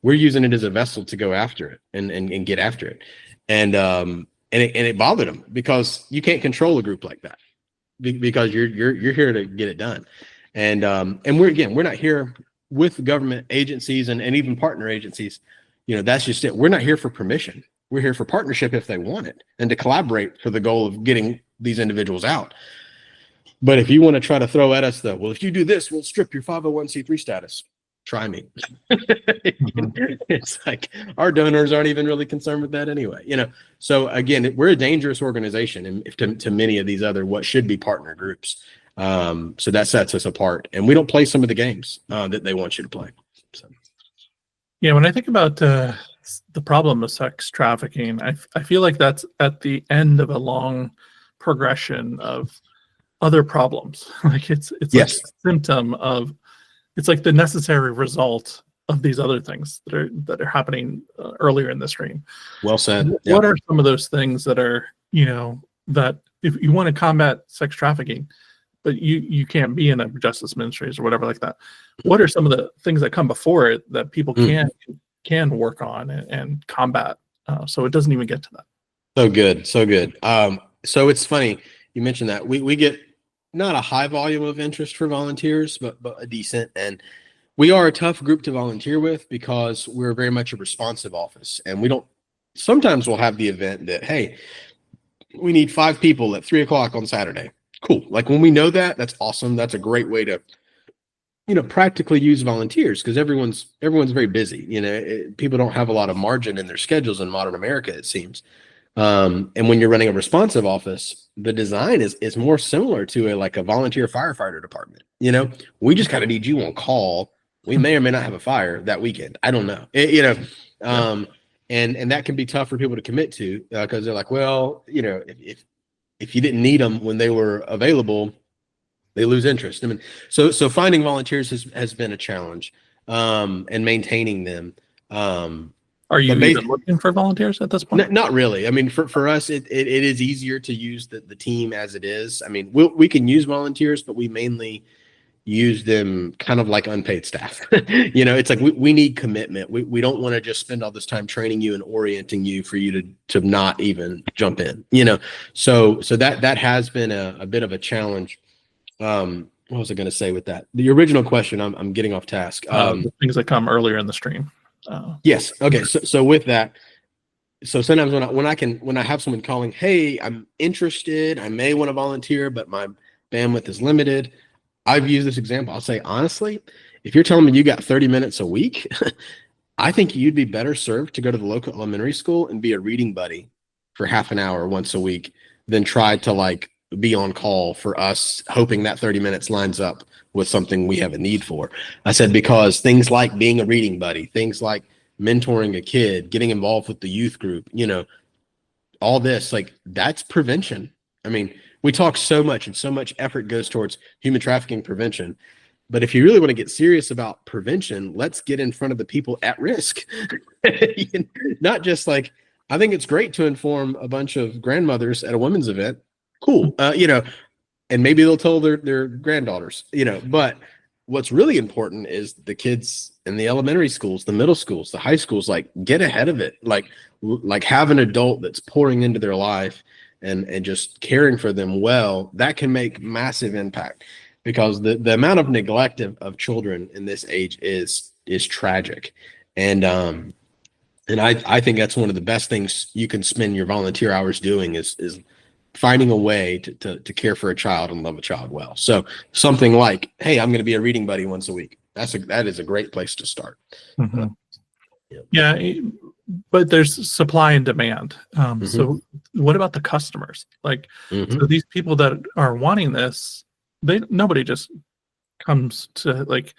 We're using it as a vessel to go after it and get after it. And it bothered them, because you can't control a group like that, because you're here to get it done. And we're not here with government agencies and even partner agencies. That's just it. We're not here for permission. We're here for partnership if they want it, and to collaborate for the goal of getting these individuals out. But if you want to try to throw at us well, if you do this, we'll strip your 501c3 status. Try me. It's like our donors aren't even really concerned with that anyway. So again, we're a dangerous organization, and to many of these other what should be partner groups. So that sets us apart, and we don't play some of the games that they want you to play. So. Yeah, when I think about the problem of sex trafficking, I feel like that's at the end of a long progression of other problems. It's Yes. like a symptom of, it's like the necessary result of these other things that are happening earlier in the stream. Well said. What are some of those things that are that if you want to combat sex trafficking, but you can't be in a justice ministries or whatever like that. What are some of the things that come before it that people can work on and combat, so it doesn't even get to that? So good, so good. So it's funny you mentioned that we get not a high volume of interest for volunteers, but a decent, and we are a tough group to volunteer with because we're very much a responsive office, and we don't. Sometimes we'll have the event that, hey, we need 5 people at 3 o'clock on Saturday. Cool. Like when we know that, that's awesome. That's a great way to, practically use volunteers because everyone's very busy. People don't have a lot of margin in their schedules in modern America, it seems. And when you're running a responsive office, the design is more similar to like a volunteer firefighter department. We just kind of need you on call. We may or may not have a fire that weekend. I don't know. And that can be tough for people to commit to because they're like, well, if you didn't need them when they were available, they lose interest. I mean, so finding volunteers has been a challenge, and maintaining them. Are you even looking for volunteers at this point? Not really. I mean, for us, it is easier to use the team as it is. I mean, we can use volunteers, but we mainly use them kind of like unpaid staff. It's like we need commitment. We don't want to just spend all this time training you and orienting you for you to not even jump in. So that has been a bit of a challenge. What was I going to say with that? The original question, I'm getting off task. The things that come earlier in the stream. Yes. Okay. So with that, so sometimes when I have someone calling, hey, I'm interested, I may want to volunteer, but my bandwidth is limited. I've used this example. I'll say, honestly, if you're telling me you got 30 minutes a week, I think you'd be better served to go to the local elementary school and be a reading buddy for half an hour once a week than try to like be on call for us, hoping that 30 minutes lines up with something we have a need for. I said, because things like being a reading buddy, things like mentoring a kid, getting involved with the youth group, all this, like that's prevention. I mean, we talk so much and so much effort goes towards human trafficking prevention. But if you really want to get serious about prevention, let's get in front of the people at risk. Not just like, I think it's great to inform a bunch of grandmothers at a women's event. Cool. And maybe they'll tell their granddaughters, but what's really important is the kids in the elementary schools, the middle schools, the high schools, like get ahead of it. Like have an adult that's pouring into their life and just caring for them well, that can make massive impact because the amount of neglect of children in this age is tragic. And I think that's one of the best things you can spend your volunteer hours doing is finding a way to care for a child and love a child well. So something like, hey, I'm going to be a reading buddy once a week. That is a great place to start. Mm-hmm. Yeah. But there's supply and demand. So what about the customers? Like, so these people that are wanting this, nobody just comes to like,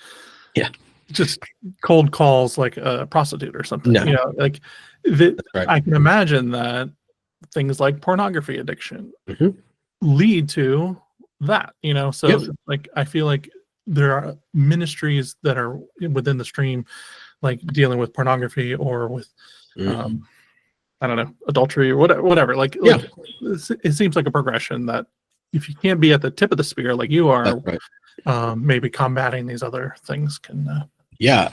just cold calls like a prostitute or something. No. Like right. I can imagine that things like pornography addiction lead to that. So like I feel like there are ministries that are within the stream, like dealing with pornography or with I don't know, adultery or whatever. Like it seems like a progression that if you can't be at the tip of the spear like you are, maybe combating these other things can.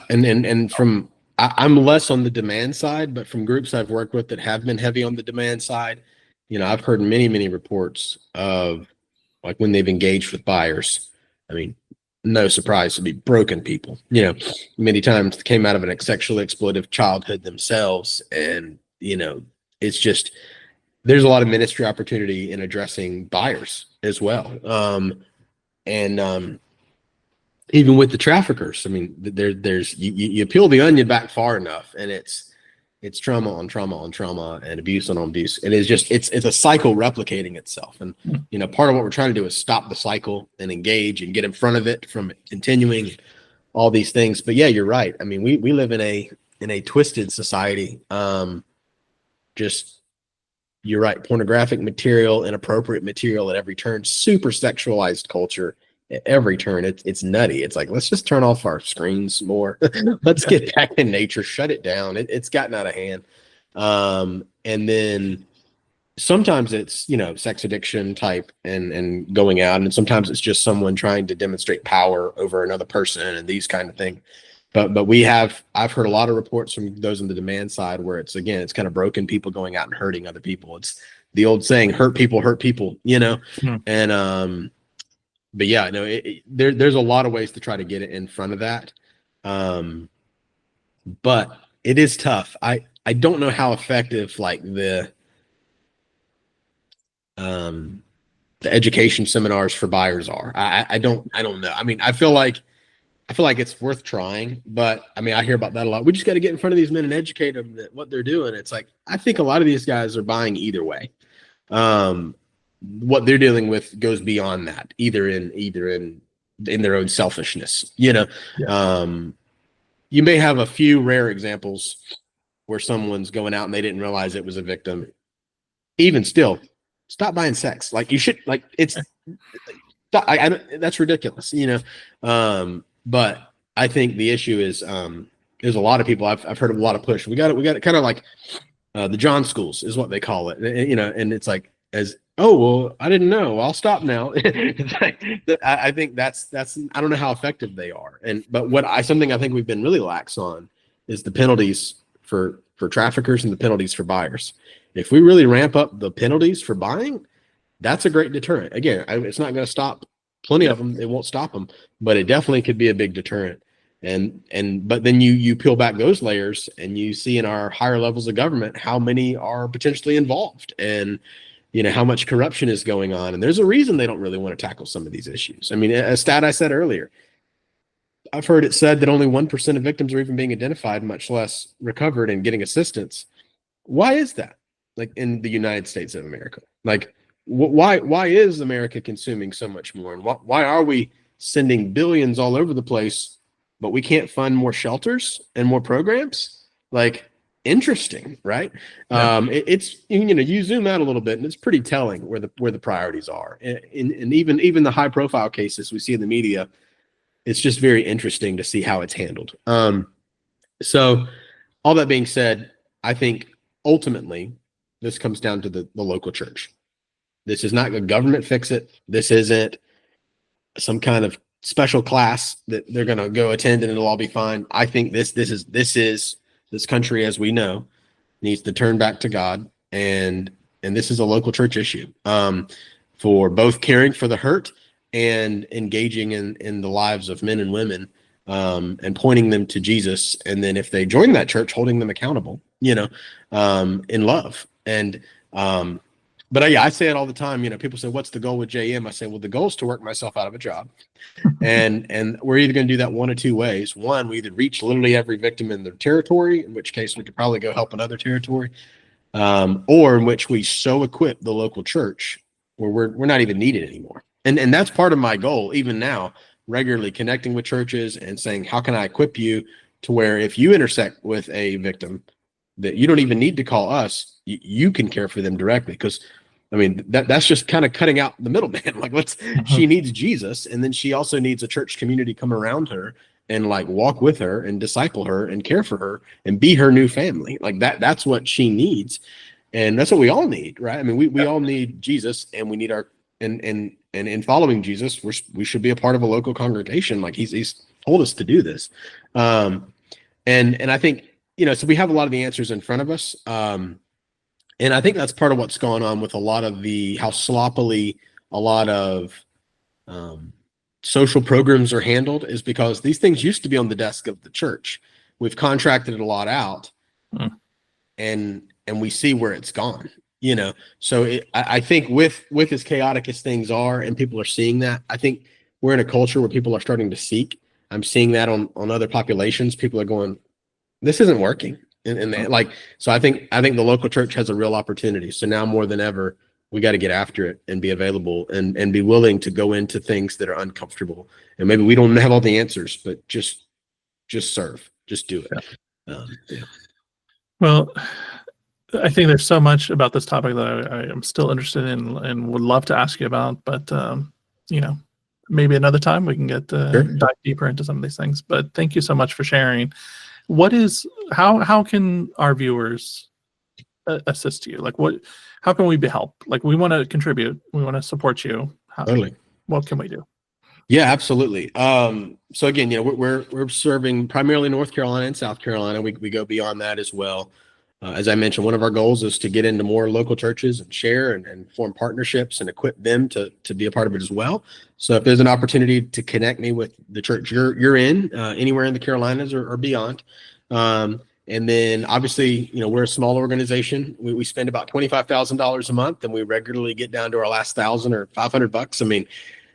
And from I'm less on the demand side, but from groups I've worked with that have been heavy on the demand side, I've heard many reports of like when they've engaged with buyers. I mean, no surprise to be broken people, many times came out of a sexually exploitive childhood themselves. And, it's just, there's a lot of ministry opportunity in addressing buyers as well. Even with the traffickers, I mean, there's you peel the onion back far enough and it's trauma on trauma on trauma and abuse on abuse. And it's a cycle replicating itself. And, part of what we're trying to do is stop the cycle and engage and get in front of it from continuing all these things. But yeah, you're right. I mean, we live in a twisted society. You're right. Pornographic material, inappropriate material at every turn, super sexualized culture at every turn. It's nutty. It's like, let's just turn off our screens more. Let's get back in nature, shut it down. It's gotten out of hand. And then sometimes it's, sex addiction type and going out, and sometimes it's just someone trying to demonstrate power over another person and these kind of things. But I've heard a lot of reports from those on the demand side where it's kind of broken people going out and hurting other people. It's the old saying, hurt people, Hmm. and but yeah, no, there's a lot of ways to try to get it in front of that. But it is tough. I don't know how effective like the education seminars for buyers are. I don't know. I mean, I feel like it's worth trying, but I mean, I hear about that a lot. We just got to get in front of these men and educate them that what they're doing. It's like, I think a lot of these guys are buying either way. What they're dealing with goes beyond that, either in their own selfishness, Yeah. You may have a few rare examples where someone's going out and they didn't realize it was a victim. Even still, stop buying sex. Like, you should, like, it's, that's ridiculous, but I think the issue is, there's a lot of people I've heard a lot of push. We got it kind of like the John schools is what they call it, and it's like, oh, well, I didn't know, I'll stop now. I think that's I don't know how effective they are, but something I think we've been really lax on is the penalties for traffickers and the penalties for buyers. If we really ramp up the penalties for buying, that's a great deterrent. Again, it's not going to stop plenty of them. It won't stop them, but it definitely could be a big deterrent. But then you peel back those layers and you see in our higher levels of government how many are potentially involved, and how much corruption is going on. And there's a reason they don't really want to tackle some of these issues. I mean, a stat I said earlier, I've heard it said that only 1% of victims are even being identified, much less recovered and getting assistance. Why is that? Like, in the United States of America, like, why is America consuming so much more, and why are we sending billions all over the place, but we can't fund more shelters and more programs? Like, interesting, right? Yeah. It's, you zoom out a little bit and it's pretty telling where the priorities are, and even the high profile cases we see in the media. It's just very interesting to see how it's handled. So all that being said, I think ultimately this comes down to the local church. This is not a government fix it. This isn't some kind of special class that they're going to go attend and it'll all be fine. I think this country, as we know, needs to turn back to God, and this is a local church issue, for both caring for the hurt and engaging in the lives of men and women, and pointing them to Jesus, and then if they join that church, holding them accountable, in love. And but yeah, I say it all the time. People say, "What's the goal with JM?" I say, "Well, the goal is to work myself out of a job." and we're either going to do that one of two ways. One, we either reach literally every victim in their territory, in which case we could probably go help another territory, or in which we so equip the local church where we're not even needed anymore. And that's part of my goal, even now, regularly connecting with churches and saying, how can I equip you to where if you intersect with a victim, that you don't even need to call us, you can care for them directly. Because I mean, that's just kind of cutting out the middleman. Like, she needs Jesus, and then she also needs a church community come around her and like walk with her and disciple her and care for her and be her new family. Like that's what she needs. And that's what we all need, right? I mean, we all need Jesus, and we need and in following Jesus, we should be a part of a local congregation. Like he's told us to do this. And I think, so we have a lot of the answers in front of us. And I think that's part of what's going on with a lot of how sloppily a lot of social programs are handled, is because these things used to be on the desk of the church. We've contracted it a lot out, and we see where it's gone. So I think with as chaotic as things are, and people are seeing that, I think we're in a culture where people are starting to seek. I'm seeing that on other populations. People are going, this isn't working. So I think the local church has a real opportunity. So now more than ever, we got to get after it and be available and be willing to go into things that are uncomfortable. And maybe we don't have all the answers, but just serve, just do it. Yeah. Well, I think there's so much about this topic that I am still interested in and would love to ask you about, but maybe another time we can get dive deeper into some of these things. But thank you so much for sharing. How can our viewers assist you? Like how can we be help? Like we want to contribute, we want to support you. Totally. What can we do? Yeah, absolutely. So again, we're serving primarily North Carolina and South Carolina. We go beyond that as well. As I mentioned, one of our goals is to get into more local churches and share and form partnerships and equip them to be a part of it as well. So if there's an opportunity to connect me with the church you're in, anywhere in the Carolinas or beyond. And then obviously, we're a small organization. We spend about $25,000 a month, and we regularly get down to our last $1,000 or $500. I mean,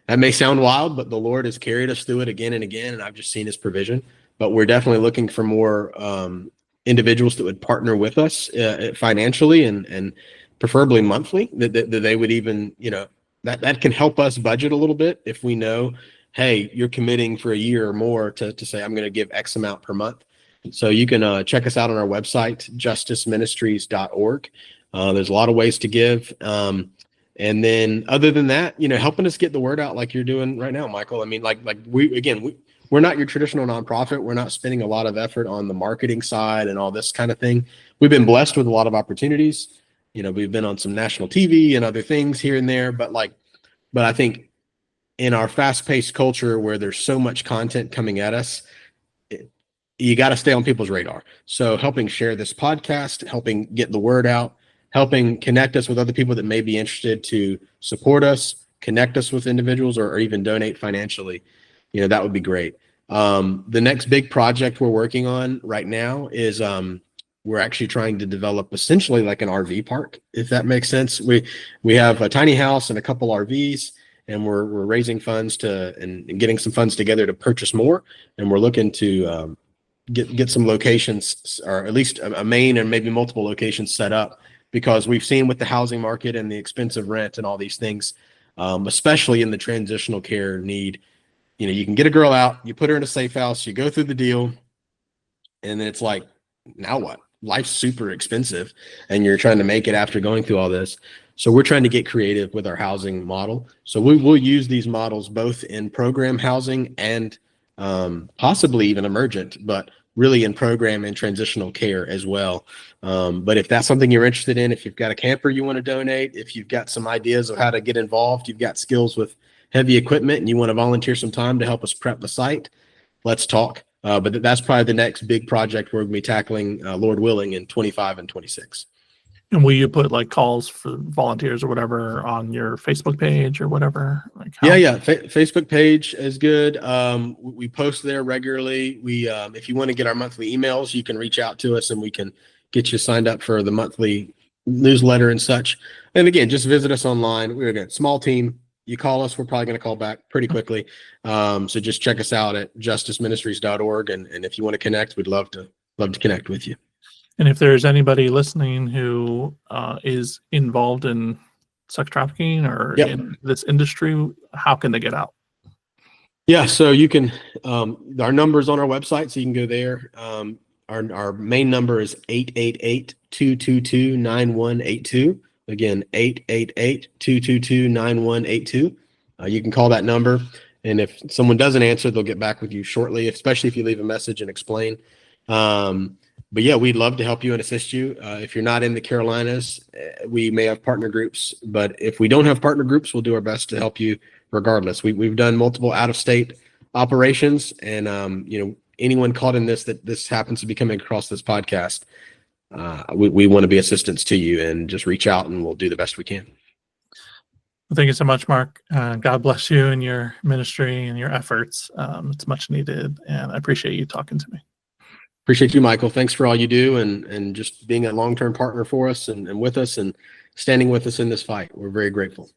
that may sound wild, but the Lord has carried us through it again and again, and I've just seen his provision. But we're definitely looking for more individuals that would partner with us financially and preferably monthly, that they would even, that can help us budget a little bit if we know, hey, you're committing for a year or more to say, I'm going to give X amount per month. So you can check us out on our website, justiceministries.org. There's a lot of ways to give. And then other than that, helping us get the word out like you're doing right now, Michael. I mean, we're not your traditional nonprofit. We're not spending a lot of effort on the marketing side and all this kind of thing. We've been blessed with a lot of opportunities. We've been on some national TV and other things here and there, but I think in our fast-paced culture where there's so much content coming at us, you got to stay on people's radar. So helping share this podcast, helping get the word out, helping connect us with other people that may be interested to support us, connect us with individuals, or even donate financially, that would be great. The next big project we're working on right now is we're actually trying to develop essentially like an RV park, if that makes sense. We have a tiny house and a couple RVs, and we're raising funds and getting some funds together to purchase more, and we're looking to get some locations, or at least a main and maybe multiple locations set up, because we've seen with the housing market and the expensive rent and all these things, especially in the transitional care need, you can get a girl out, you put her in a safe house, you go through the deal, and then it's like, now what? Life's super expensive, and you're trying to make it after going through all this. So we're trying to get creative with our housing model. So we will use these models both in program housing and possibly even emergent, but really in program and transitional care as well. But if that's something you're interested in, if you've got a camper you want to donate, if you've got some ideas of how to get involved, you've got skills with heavy equipment and you want to volunteer some time to help us prep the site, let's talk. But that's probably the next big project we're going to be tackling, Lord willing, in 25 and 26. And will you put like calls for volunteers or whatever on your Facebook page or whatever? Yeah. Facebook page is good. We post there regularly. If you want to get our monthly emails, you can reach out to us and we can get you signed up for the monthly newsletter and such. And again, just visit us online. We're a small team. You call us, we're probably going to call back pretty quickly. So just check us out at justiceministries.org. And if you want to connect, we'd love to connect with you. And if there's anybody listening who is involved in sex trafficking or in this industry, how can they get out? Yeah, so you can, our number's on our website, so you can go there. Our main number is 888-222-9182. Again, 888-222-9182. You can call that number, and if someone doesn't answer, they'll get back with you shortly, especially if you leave a message and explain. But yeah, we'd love to help you and assist you. If you're not in the Carolinas, we may have partner groups, but if we don't have partner groups, we'll do our best to help you regardless. We've done multiple out-of-state operations, and anyone caught in that this happens to be coming across this podcast, we want to be assistance to you, and just reach out and we'll do the best we can. Well, thank you so much, Mark. God bless you and your ministry and your efforts. It's much needed, and I appreciate you talking to me. Appreciate you, Michael. Thanks for all you do and just being a long-term partner for us and with us and standing with us in this fight. We're very grateful.